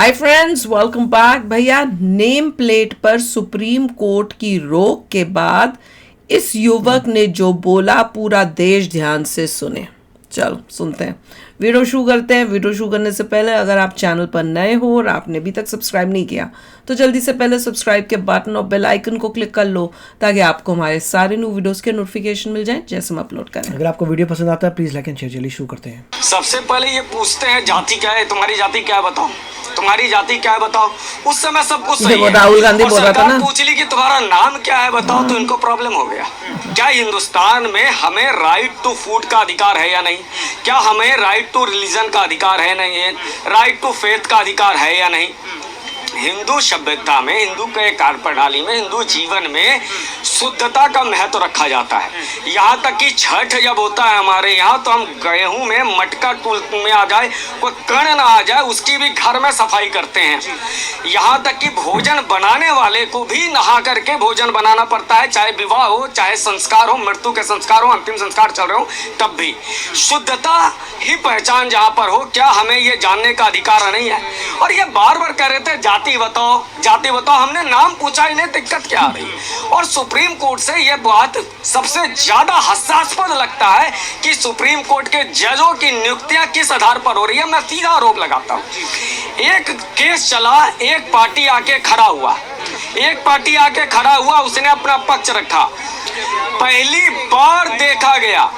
Hi friends, welcome back. भैया, name plate पर supreme court की रोक के बाद इस युवक ने जो बोला पूरा देश ध्यान से सुने। चलो सुनते हैं। वीडियो शुरू करते हैं। वीडियो शुरू करने से पहले अगर आप चैनल पर नए हो और आपने अभी तक सब्सक्राइब नहीं किया तो जल्दी से पहले सब्सक्राइब के बटन और बेल आइकन को क्लिक कर लो ताकि आपको हमारे सारे न्यू वीडियोस के नोटिफिकेशन मिल जाएं जैसे हम अपलोड करें। अगर आपको वीडियो पसंद आता है प्लीज लाइक एंड शेयर। चलिए शुरू करते हैं। सबसे पहले ये पूछते हैं जाति क्या है, तुम्हारी जाति क्या है बताओ, तुम्हारी जाति क्या है बताओ। उस समय सब कुछ सही है। राहुल गांधी बोल रहा था ना, पूछ ली कि तुम्हारा नाम क्या है बताओ, तो इनको प्रॉब्लम हो गया। क्या हिंदुस्तान में हमें राइट टू फूड का अधिकार है या नहीं? क्या हमें राइट टू रिलीजन का अधिकार है नहीं है? राइट टू फेथ का अधिकार है या नहीं? हिंदू सभ्यता में, हिंदू के कार्य प्रणाली में, हिंदू जीवन में शुद्धता का महत्व रखा जाता है। यहाँ तक कि छठ जब होता है हमारे यहाँ, तो हम गेहूं में मटका टूल में आ जाए, कोई कण ना आ जाए, उसकी भी घर में सफाई करते हैं। यहाँ तक कि भोजन बनाने वाले को भी नहा करके भोजन बनाना पड़ता है, चाहे विवाह हो, चाहे संस्कार हो, मृत्यु के संस्कार हो, अंतिम संस्कार चल रहे हो, तब भी शुद्धता ही पहचान जहाँ पर हो। क्या हमें ये जानने का अधिकार नहीं है? और ये बार बार कह रहे थे जाति बताओ, जाति बताओ। हमने नाम पूछा, इन्हें दिक्कत क्या आ रही? और सुप्रीम कोर्ट से ये बात सबसे ज्यादा हास्यास्पद लगता है कि सुप्रीम कोर्ट के जजों की नियुक्तियां किस आधार पर हो रही है। मैं सीधा आरोप लगाता हूँ। एक केस चला, एक पार्टी आके खड़ा हुआ, एक पार्टी आके खड़ा हुआ, उसने अपना पक्ष रखा। पहली बार देखा गया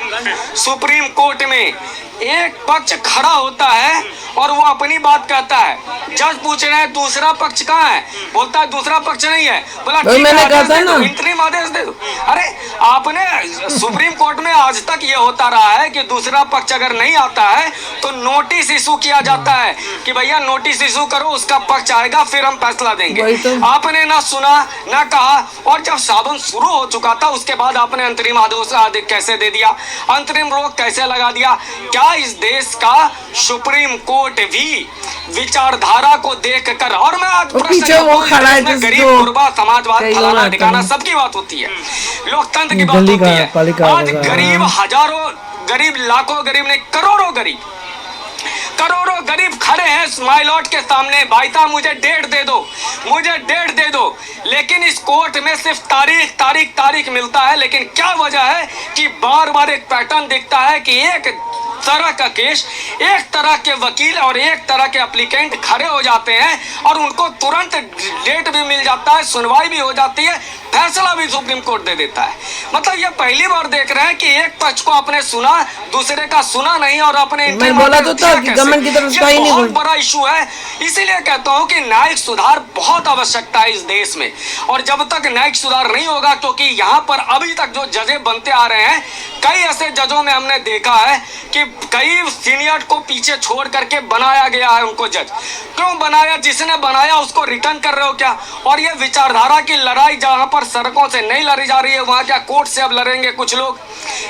सुप्रीम कोर्ट में एक पक्ष खड़ा होता है और वो अपनी बात कहता है। जज पूछ रहे हैं दूसरा पक्ष कहाँ है, बोलता है दूसरा पक्ष नहीं है। बोला ठीक है, आदेश दे दो, इंतरिम आदेश दे दो। अरे आपने सुप्रीम कोर्ट में आज तक ये होता रहा है कि दूसरा पक्ष अगर नहीं आता है तो नोटिस इशू किया जाता है कि भैया नोटिस इशू करो, उसका पक्ष आएगा फिर हम फैसला देंगे। आपने ना सुना ना कहा, और जब साधन शुरू हो चुका था उसके बाद आपने अंतरिम आदेश कैसे दे दिया, अंतरिम रोक कैसे लगा दिया? क्या इस देश का सुप्रीम कोर्ट भी विचारधारा को देखकर, और मैं आज प्रश्न, गरीब गुरबा समाजवाद फलाना ठिकाना सबकी बात होती है, लोकतंत्र की बात होती है। आज गरीब हजारों गरीब, लाखों गरीब नहीं, करोड़ों गरीब खड़े हैं स्माइलॉट के सामने, भाई साहब मुझे डेट दे दो, मुझे डेट दे दो। लेकिन इस कोर्ट में सिर्फ तारीख तारीख तारीख मिलता है। लेकिन क्या वजह है कि बार बार एक पैटर्न दिखता है कि एक तरह का केस, एक तरह के वकील और एक तरह के एप्लीकेंट खड़े हो जाते हैं और उनको तुरंत डेट भी मिल जाता है, सुनवाई भी हो जाती है, फैसला भी सुप्रीम कोर्ट दे देता है। मतलब ये पहली बार देख रहे हैं कि एक पक्ष को आपने सुना, दूसरे का सुना नहीं, और अपने बोला तो था कि गवर्नमेंट की तरफ से नहीं। बहुत बड़ा इशू है। इसीलिए कहता हूं कि न्यायिक सुधार बहुत आवश्यकता है इस देश में। और जब तक न्यायिक सुधार नहीं होगा, क्योंकि यहाँ पर अभी तक जो जजें बनते आ रहे हैं, कई ऐसे जजों में हमने देखा है कि कई सीनियर को पीछे छोड़ करके बनाया गया है उनको जज। क्यों बनाया? जिसने बनाया उसको रिटर्न कर रहे हो क्या? और ये विचारधारा की लड़ाई जहां पर सड़कों से नहीं लड़ी जा रही है, वहां क्या कोर्ट से अब लड़ेंगे कुछ लोग?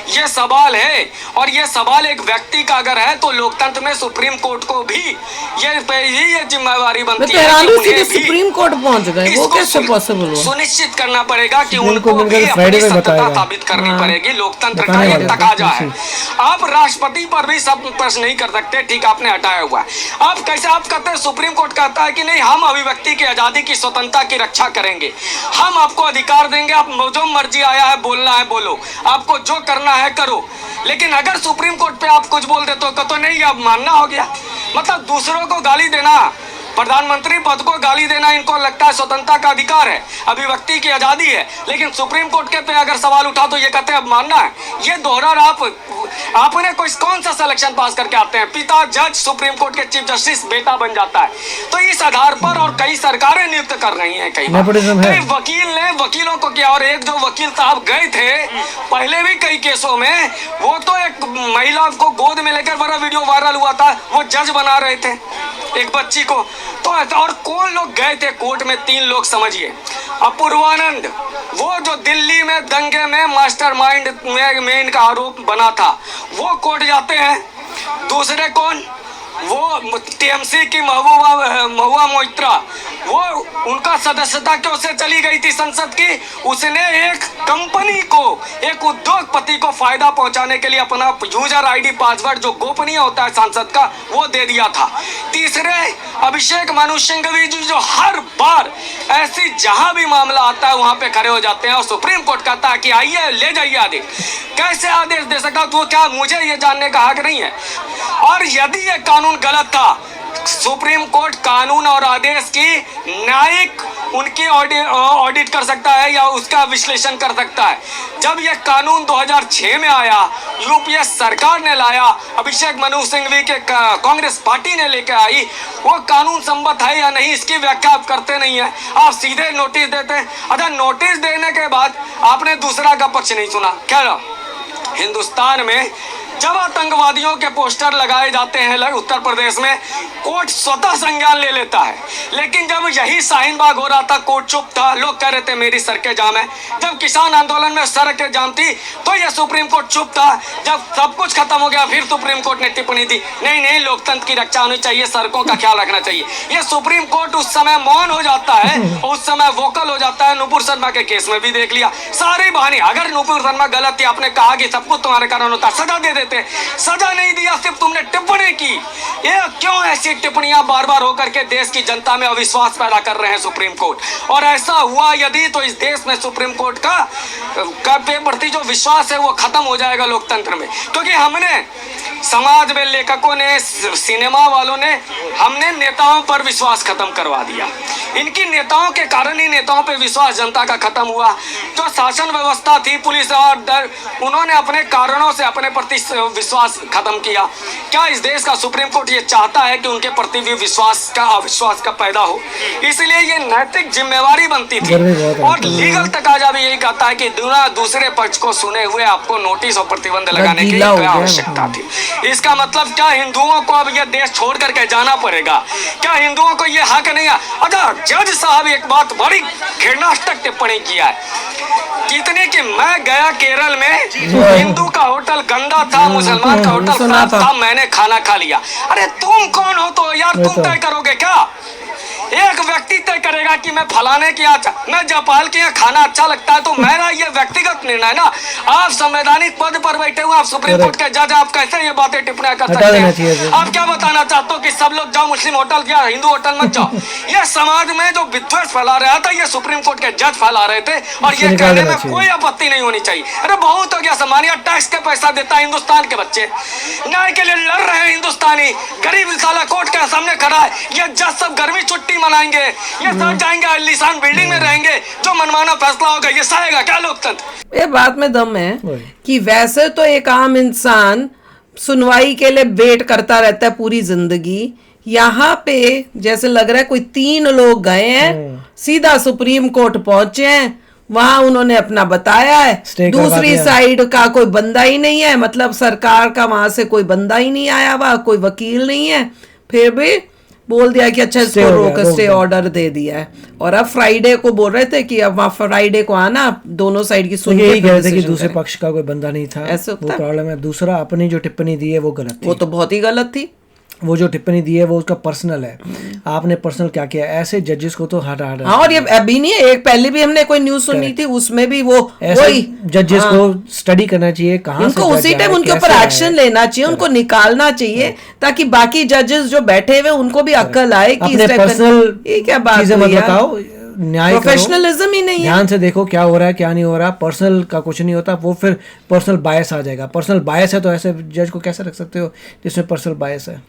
ये सवाल है। और ये सवाल एक व्यक्ति का अगर है तो लोकतंत्र में सुप्रीम कोर्ट को भी ये जिम्मेवारी बनती है कि उन्हें भी सुप्रीम कोर्ट पहुंच गए, वो कैसे पॉसिबल हुआ? सुनिश्चित करना पड़ेगा कि उनको भी अपनी सत्ता साबित करनी पड़ेगी। लोकतंत्र का ये तकाजा है। आप राष्ट्रपति पर भी सब प्रश्न नहीं कर सकते, ठीक, आपने हटाया हुआ है। आप कैसे आप कहते हैं सुप्रीम कोर्ट कहता है कि नहीं, हम अभिव्यक्ति की आजादी की स्वतंत्रता की रक्षा करेंगे, हम आपको अधिकार देंगे, आप जो मर्जी आया है बोलना है बोलो, आपको जो करना है करो। लेकिन अगर सुप्रीम कोर्ट पे आप कुछ बोल देते हो तो नहीं, अब मानना हो गया। मतलब दूसरों को गाली देना, प्रधानमंत्री पद को गाली देना, इनको लगता है स्वतंत्रता का अधिकार है, अभिव्यक्ति की आजादी है। लेकिन सुप्रीम कोर्ट के पे अगर सवाल उठा तो ये कहते हैं अब मानना है। ये दोहरा आपने कोई कौन सा सिलेक्शन पास करके आते हैं? पिता जज, सुप्रीम कोर्ट के चीफ जस्टिस बेटा बन जाता है। तो इस आधार पर, और कई सरकारें नियुक्त कर रही हैं, कई वकील ने वकीलों को किया। और एक जो वकील साहब गए थे पहले भी कई केसों में, वो तो एक महिला को गोद में लेकर बड़ा वीडियो वायरल हुआ था, वो जज बना रहे थे एक बच्ची को। तो और कौन लोग गए थे कोर्ट में? 3 लोग समझिए। अपूर्वानंद, वो जो दिल्ली में दंगे में मास्टरमाइंड में इनका आरोप बना था, वो कोर्ट जाते हैं। दूसरे कौन? वो टीएमसी की महुआ मोइत्रा, वो उनका सदस्यता क्यों से चली गई थी संसद की? उसने एक कंपनी को, एक उद्योगपति को फायदा पहुंचाने के लिए अपना यूजर आईडी पासवर्ड जो गोपनीय होता है सांसद का, वो दे दिया था। तीसरे, अभिषेक मनु सिंघवी जी जो हर बार ऐसी जहां भी मामला आता है वहां पे खड़े हो जाते हैं और सुप्रीम कोर्ट कहता है कि आइए ले जाइए आदेश। कैसे आदेश दे सकता? तो क्या मुझे ये जानने का हक नहीं है? और यदि ये कानून गलत था, सुप्रीम कोर्ट कानून और आदेश की न्यायिक उनकी ऑडिट कर सकता है या उसका विश्लेषण कर सकता है। जब यह कानून 2006 में आया, यूपीए सरकार ने लाया, अभिषेक मनु सिंघवी के कांग्रेस पार्टी ने लेकर आई, वो कानून संबद्ध है या नहीं इसकी व्याख्या आप करते नहीं है, आप सीधे नोटिस देते हैं। अच्छा, नोटिस देने के बाद आपने दूसरा का पक्ष नहीं सुना। क्या हिंदुस्तान में जब आतंकवादियों के पोस्टर लगाए जाते हैं उत्तर प्रदेश में, कोर्ट स्वतः संज्ञान ले लेता है। लेकिन जब यही शाहीन बाग हो रहा था, कोर्ट चुप था, लोग कह रहे थे मेरी सड़कें जाम है। जब किसान आंदोलन में सड़कें जाम थी तो यह सुप्रीम कोर्ट चुप था। जब सब कुछ खत्म हो गया फिर सुप्रीम कोर्ट ने टिप्पणी दी, नहीं नहीं लोकतंत्र की रक्षा होनी चाहिए, सड़कों का ख्याल रखना चाहिए। यह सुप्रीम कोर्ट उस समय मौन हो जाता है, उस समय वोकल हो जाता है। नुपुर शर्मा के केस में भी देख लिया, सारी बहाने। अगर नुपुर शर्मा गलत थी, आपने कहा कि सब कुछ तुम्हारे कारण होता, सजा दे देते, सजा नहीं दिया, सिर्फ तुमने टिप्पणी की। ये क्यों ऐसी टिप्पणियां बार बार होकर के देश की जनता में अविश्वास पैदा कर रहे हैं सुप्रीम कोर्ट? और ऐसा हुआ यदि तो इस देश में सुप्रीम कोर्ट का प्रति जो विश्वास है वो खत्म हो जाएगा लोकतंत्र में। क्योंकि हमने समाज में, लेखकों ने, सिनेमा वालों ने, हमने नेताओं पर विश्वास खत्म करवा दिया। इनकी नेताओं के कारण ही नेताओं पे विश्वास जनता का खत्म हुआ। जो शासन व्यवस्था थी, पुलिस और उन्होंने अपने कारणों से अपने प्रति विश्वास खत्म किया। क्या इस देश का सुप्रीम कोर्ट ये चाहता है कि उनके प्रति भी विश्वास का अविश्वास का पैदा हो? इसलिए ये नैतिक जिम्मेवारी बनती थी। और लीगल तकाजा भी यही कहता है कि दूसरे पक्ष को सुने हुए आपको नोटिस और प्रतिबंध लगाने की आवश्यकता थी। इसका मतलब क्या हिंदुओं को अब यह देश छोड़ करके जाना पड़ेगा? क्या हिंदुओं को यह हक नहीं है? अच्छा, जज साहब एक बात बड़ी घृणास्पद टिप्पणी किया है कितने कि मैं गया केरल में, हिंदू का होटल गंदा था, मुसलमान का होटल खराब था, मैंने खाना खा लिया। अरे तुम कौन हो तो यार, तुम तय करोगे क्या? एक व्यक्ति तय करेगा कि मैं फलाने के यहाँ, मैं जयपाल के यहाँ खाना अच्छा लगता है, तो मेरा ये व्यक्तिगत निर्णय ना। आप संवैधानिक पद पर बैठे हुए, आप सुप्रीम कोर्ट के जज, आप कैसे ये बातें टिप्पणियां कर सकते हैं? आप क्या बताना चाहते हो कि सब लोग जाओ मुस्लिम होटल या हिंदू होटल मत जाओ? ये समाज में जो विद्वेष फैला रहा था, ये सुप्रीम कोर्ट के जज फैला रहे थे, और ये कहने में कोई आपत्ति नहीं होनी चाहिए। अरे बहुत हो गया सम्मानिया, टैक्स के पैसा देता है हिंदुस्तान के बच्चे, न्याय के लिए लड़ रहे हैं हिंदुस्तानी, गरीब साला कोर्ट के सामने खड़ा है। ये जज सब गर्मी छुट्टी मनाएंगे, ये सब जाएंगे आलीशान बिल्डिंग में रहेंगे, जो मनमाना फैसला होगा ये सहेगा क्या लोकतंत्र? ये बात में दम है कि वैसे तो एक आम इंसान सुनवाई के लिए वेट करता रहता है पूरी जिंदगी। यहाँ पे जैसे लग रहा है कोई 3 लोग गए हैं, सीधा सुप्रीम कोर्ट पहुंचे हैं, वहां उन्होंने अपना बताया है, दूसरी साइड का कोई बंदा ही नहीं है, मतलब सरकार का वहां से कोई बंदा ही नहीं आया हुआ, कोई वकील नहीं है, फिर भी बोल दिया कि अच्छा इसको रोक, स्टे ऑर्डर दे दिया है। और अब फ्राइडे को बोल रहे थे कि अब वहाँ फ्राइडे को आना, दोनों साइड की सुन, यही कह रहे थे कि दूसरे पक्ष का कोई बंदा नहीं था, ऐसे वो प्रॉब्लम है। दूसरा, अपनी जो टिप्पणी दी है वो गलत थी, वो तो बहुत ही गलत थी। वो जो टिप्पणी दी है वो उसका पर्सनल है, आपने पर्सनल क्या किया, ऐसे जजेस को तो हटा। हाँ, और ये अभी नहीं है, एक पहले भी हमने कोई न्यूज सुनी थी, उसमें भी वो वही जजेस को स्टडी करना चाहिए, कहाँ उनको उसी टाइम उनके ऊपर एक्शन लेना चाहिए, उनको निकालना चाहिए, ताकि बाकी जजेस जो बैठे हुए उनको भी अक्ल आए कि अपने पर्सनल क्या बात चीजें मत बताओ, न्याय प्रोफेशनलिज्म ही नहीं है। ध्यान से देखो क्या हो रहा है क्या नहीं हो रहा, पर्सनल का कुछ नहीं होता, वो फिर पर्सनल बायस आ जाएगा। पर्सनल बायस है तो ऐसे जज को कैसे रख सकते हो जिसमें पर्सनल बायस है?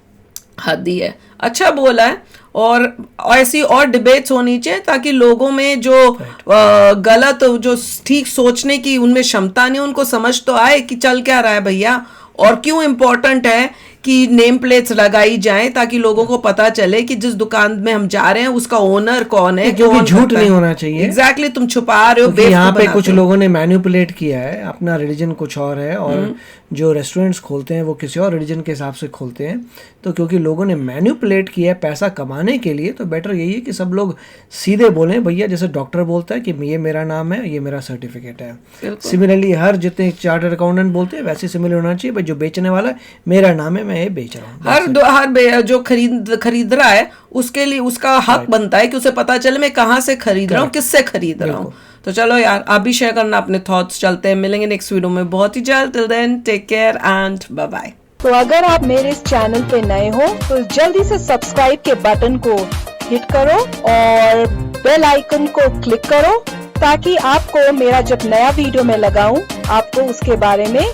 हद ही है। अच्छा बोला है, और ऐसी और डिबेट्स होनी चाहिए ताकि लोगों में जो गलत, जो ठीक सोचने की उनमें क्षमता नहीं, उनको समझ तो आए कि चल क्या रहा है भैया, और क्यों इम्पोर्टेंट है कि नेम प्लेट्स लगाई जाएं ताकि लोगों को पता चले कि जिस दुकान में हम जा रहे हैं उसका ओनर कौन है, क्योंकि झूठ नहीं होना चाहिए। एग्जैक्टली, तुम छुपा रहे हो। यहाँ पे कुछ लोगों ने मैनिपुलेट किया है, अपना रिलीजन कुछ और है, और जो रेस्टोरेंट्स खोलते हैं वो किसी और रिलीजन के हिसाब से खोलते हैं। तो क्योंकि लोगों ने मैनिपुलेट किया है पैसा कमाने के लिए, तो बेटर यही है कि सब लोग सीधे बोलें भैया, जैसे डॉक्टर बोलता है कि ये मेरा नाम है, ये मेरा सर्टिफिकेट है। सिमिलरली हर जितने चार्टर्ड अकाउंटेंट बोलते हैं वैसे सिमिलर होना चाहिए, भाई जो बेचने वाला है मेरा नाम है, मैं ये बेच रहा हूँ। जो खरीद रहा है उसके लिए उसका हक बनता है कि उसे पता चले मैं कहाँ से खरीद रहा हूँ, किससे खरीद रहा हूँ। तो चलो यार, आप भी शेयर करना अपने थॉट्स। चलते हैं, मिलेंगे नेक्स्ट वीडियो में बहुत ही जल्द। Till then take care and bye bye. तो अगर आप मेरे इस चैनल पे नए हो तो जल्दी से सब्सक्राइब के बटन को हिट करो और बेल आइकन को क्लिक करो, ताकि आपको मेरा जब नया वीडियो मैं लगाऊं आपको उसके बारे में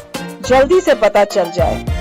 जल्दी से पता चल जाए।